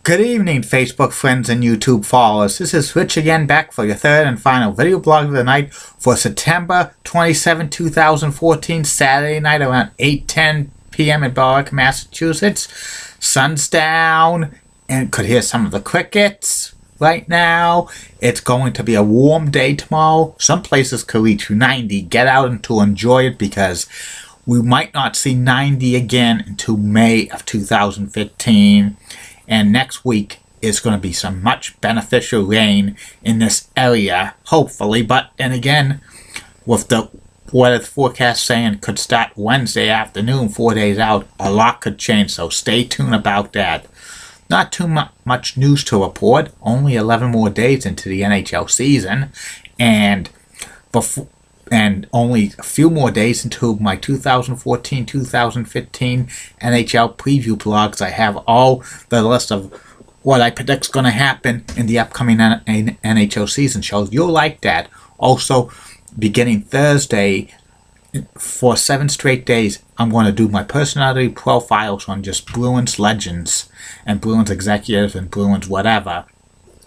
Good evening, Facebook friends and YouTube followers. This is Rich again, back for your third and final video blog of the night for September 27, 2014, Saturday night around 8:10 p.m. in Berwick, Massachusetts. Sun's down and could hear some of the crickets right now. It's going to be a warm day tomorrow. Some places could reach 90. Get out and to enjoy it because we might not see 90 again until May of 2015. And next week is going to be some much beneficial rain in this area, hopefully. But then again, with the weather forecast saying could start Wednesday afternoon, 4 days out, a lot could change. So stay tuned about that. Not too much news to report. Only 11 more days into the NHL season, and only a few more days until my 2014-2015 NHL preview blogs. I have all the list of what I predict is going to happen in the upcoming NHL season shows. You'll like that. Also, beginning Thursday, for 7 straight days, I'm going to do my personality profiles on just Bruins legends and Bruins executives and Bruins whatever,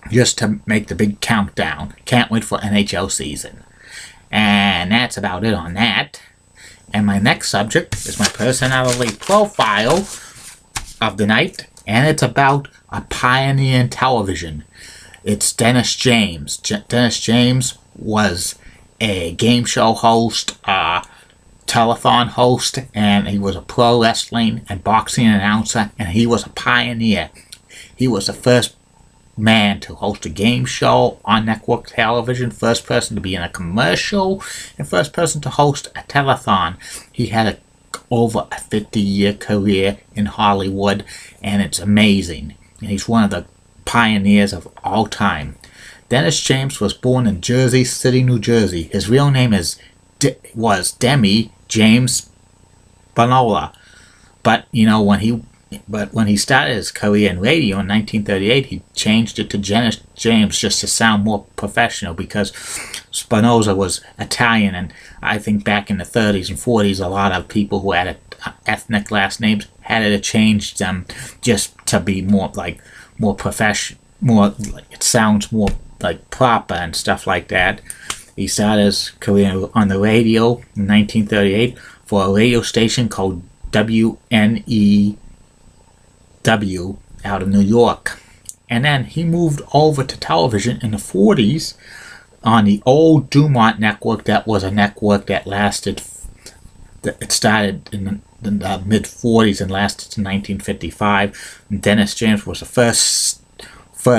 just to make the big countdown. Can't wait for NHL season. And that's about it on that. And my next subject is my personality profile of the night, and it's about a pioneer in television. It's Dennis James. Dennis James was a game show host, a telethon host, and he was a pro wrestling and boxing announcer, and he was a pioneer. He was the first man to host a game show on network television, first person to be in a commercial, and first person to host a telethon. He had over a 50-year career in Hollywood, and it's amazing. And he's one of the pioneers of all time. Dennis James was born in Jersey City, New Jersey. His real name was Demi James Bonola. But when he started his career in radio in 1938, he changed it to Dennis James just to sound more professional, because Spinoza was Italian, and I think back in the 30s and 40s, a lot of people who had ethnic last names had to change them just to be more professional, it sounds more like proper and stuff like that. He started his career on the radio in 1938 for a radio station called WNEW out of New York. And then he moved over to television in the 40s on the old Dumont network. That was a network that it started in the mid-40s and lasted to 1955. And Dennis James was the first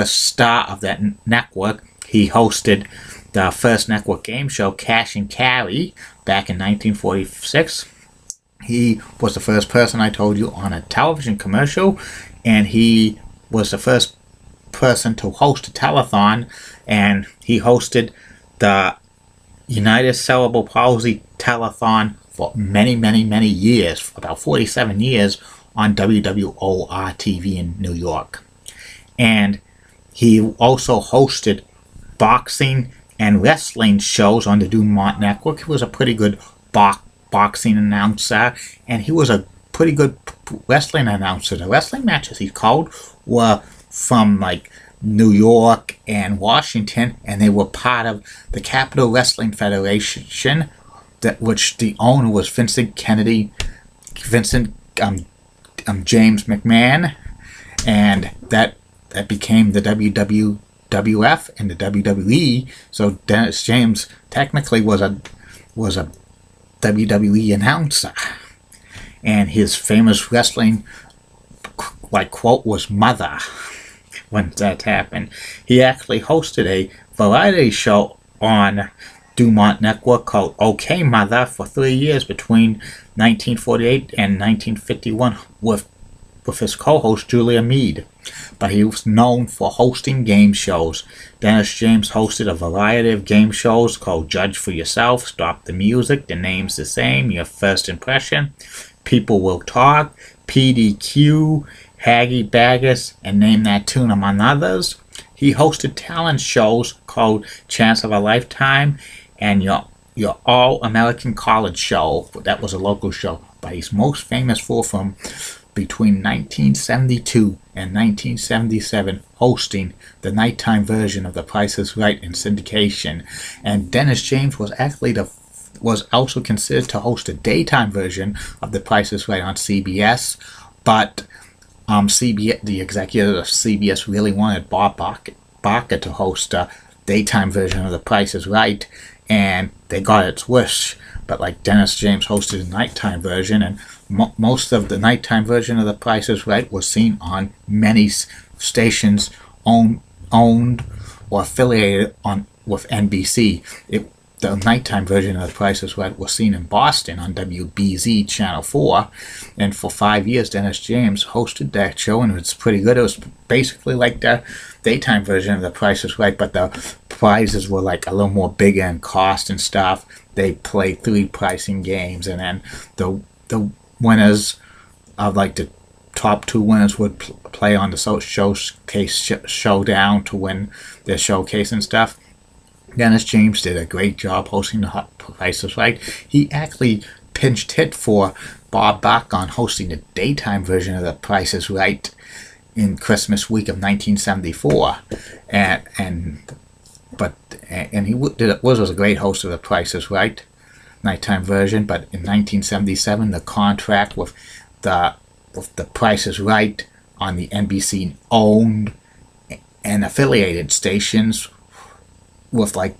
star of that network. He hosted the first network game show, Cash and Carry, back in 1946. He was the first person, I told you, on a television commercial, and he was the first person to host a telethon, and he hosted the United Cerebral Palsy telethon for many, many, many years, about 47 years, on WWOR-TV in New York. And he also hosted boxing and wrestling shows on the Dumont Network. He was a pretty good boxing announcer, and he was a pretty good wrestling announcer. The wrestling matches he called were from New York and Washington, and they were part of the Capital Wrestling Federation, which the owner was Vincent James McMahon, and that became the WWF and the WWE. So Dennis James technically was a WWE announcer, and his famous wrestling quote was "Mother" when that happened. He actually hosted a variety show on Dumont Network called "Okay Mother" for 3 years between 1948 and 1951 with his co-host Julia Mead. But he was known for hosting game shows. Dennis James hosted a variety of game shows called Judge for Yourself, Stop the Music, The Name's the Same, Your First Impression, People Will Talk, PDQ, Haggy Baggis, and Name That Tune, among others. He hosted talent shows called Chance of a Lifetime and Your All-American College Show. That was a local show, but he's most famous from between 1972 in 1977 hosting the nighttime version of The Price is Right in syndication. And Dennis James was also considered to host a daytime version of The Price is Right on CBS, but the executive of CBS really wanted Bob Barker to host a daytime version of The Price is Right, and they got its wish. But like Dennis James hosted a nighttime version, and most of the nighttime version of The Price is Right was seen on many stations owned or affiliated with NBC. The nighttime version of The Price is Right was seen in Boston on WBZ Channel 4, and for 5 years Dennis James hosted that show, and it's pretty good. It was basically like the daytime version of The Price is Right, but the prizes were like a little more bigger in cost and stuff. They played 3 pricing games, and then the winners of like the top 2 winners would play on the showcase showdown to win their showcase and stuff. Dennis James did a great job hosting The Price is Right. He actually pinched hit for Bob Barker on hosting the daytime version of The Price is Right in Christmas week of 1974, and he was a great host of The Price is Right nighttime version. But in 1977, the contract with the Price is Right on the NBC owned and affiliated stations with like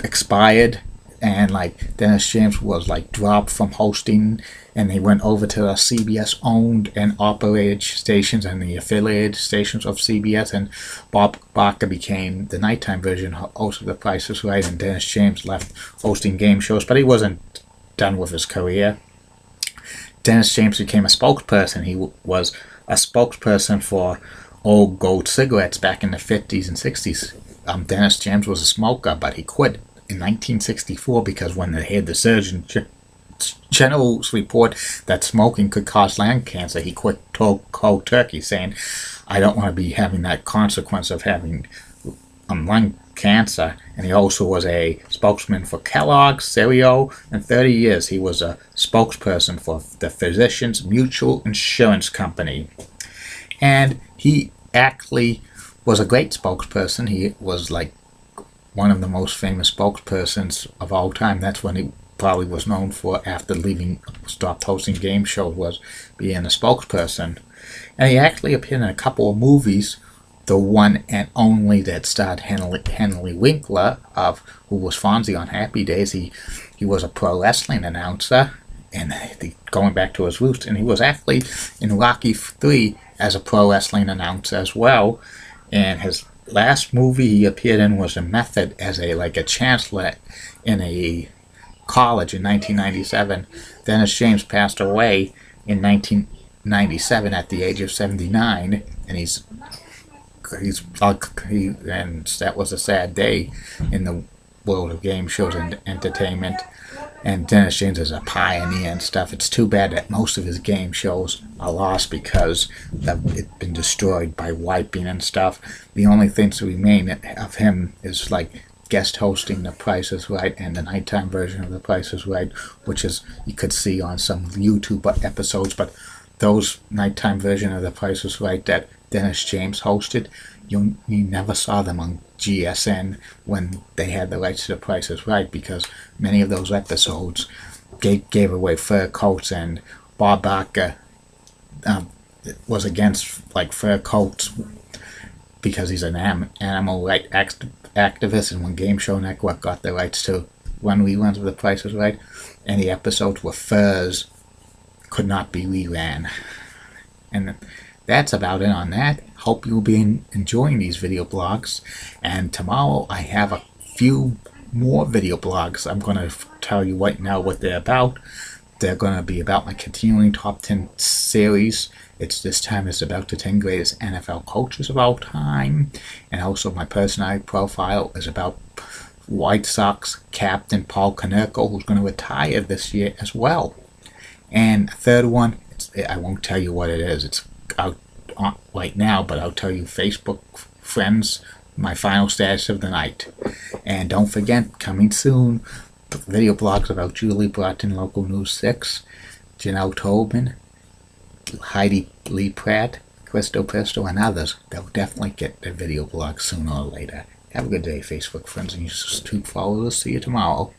expired, and like Dennis James was like dropped from hosting, and they went over to the CBS owned and operated stations and the affiliated stations of CBS, and Bob Barker became the nighttime version host of The Price is Right, and Dennis James left hosting game shows, but he wasn't done with his career. Dennis James became a spokesperson. He was a spokesperson for Old Gold cigarettes back in the 50s and 60s. Dennis James was a smoker, but he quit in 1964 because when they had the Surgeon General's report that smoking could cause lung cancer, he quit cold turkey, saying, "I don't want to be having that consequence of having lung cancer." And he also was a spokesman for Kellogg's cereal, and 30 years he was a spokesperson for the Physicians Mutual Insurance Company. And he actually was a great spokesperson. He was like one of the most famous spokespersons of all time. That's when he probably was known for, after stopped hosting game shows, was being a spokesperson. And he actually appeared in a couple of movies. The one and only that starred Henry Winkler, who was Fonzie on Happy Days. He was a pro wrestling announcer, and going back to his roots, and he was actually in Rocky III as a pro wrestling announcer as well. And his last movie he appeared in was a Method as a chancellor in a college in 1997. Dennis James passed away in 1997 at the age of 79, and and that was a sad day in the world of game shows and entertainment. And Dennis James is a pioneer and stuff. It's too bad that most of his game shows are lost because it's been destroyed by wiping and stuff. The only things that remain of him is like guest hosting The Price is Right and the nighttime version of The Price is Right, which is you could see on some YouTube episodes. But those nighttime version of The Price is Right that Dennis James hosted, you never saw them on GSN when they had the rights to The Price is Right, because many of those episodes gave away fur coats, and Bob Barker was against like fur coats because he's an animal rights activist. And when Game Show Network got the rights to run reruns of The Price is Right, any episodes with furs could not be reran. And that's about it on that. Hope you'll be enjoying these video blogs. And tomorrow I have a few more video blogs. I'm going to tell you right now what they're about. They're going to be about my continuing top 10 series. This time it's about the 10 greatest NFL coaches of all time. And also my personality profile is about White Sox captain Paul Konerko, who's going to retire this year as well. And the third one, I won't tell you what it is. It's out right now, but I'll tell you Facebook friends, my final status of the night. And don't forget, coming soon, video blogs about Julie Broughton, Local News 6, Janelle Tobin, Heidi Lee Pratt, Christo, and others, they'll definitely get their video blogs sooner or later. Have a good day, Facebook friends and YouTube followers. See you tomorrow.